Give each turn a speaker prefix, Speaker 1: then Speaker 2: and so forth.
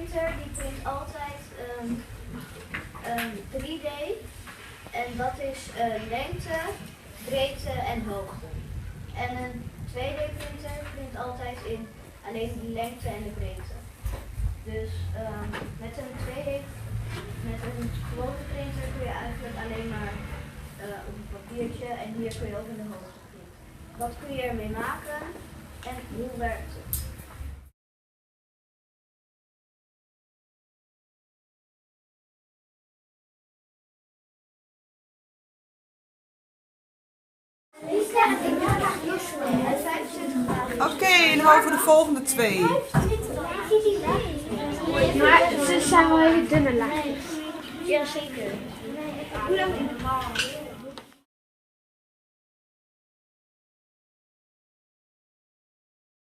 Speaker 1: printer die print altijd 3D. En dat is lengte, breedte en hoogte. En een 2D printer print altijd in alleen de lengte en de breedte. Dus met een gewone printer kun je eigenlijk alleen maar op een papiertje en hier kun je ook in de hoogte printen. Wat kun je ermee maken en hoe werkt het?
Speaker 2: Oké, dan over de volgende twee.
Speaker 3: Maar ze zijn wel hele dunne laagjes.
Speaker 1: Jazeker. Hoe lang?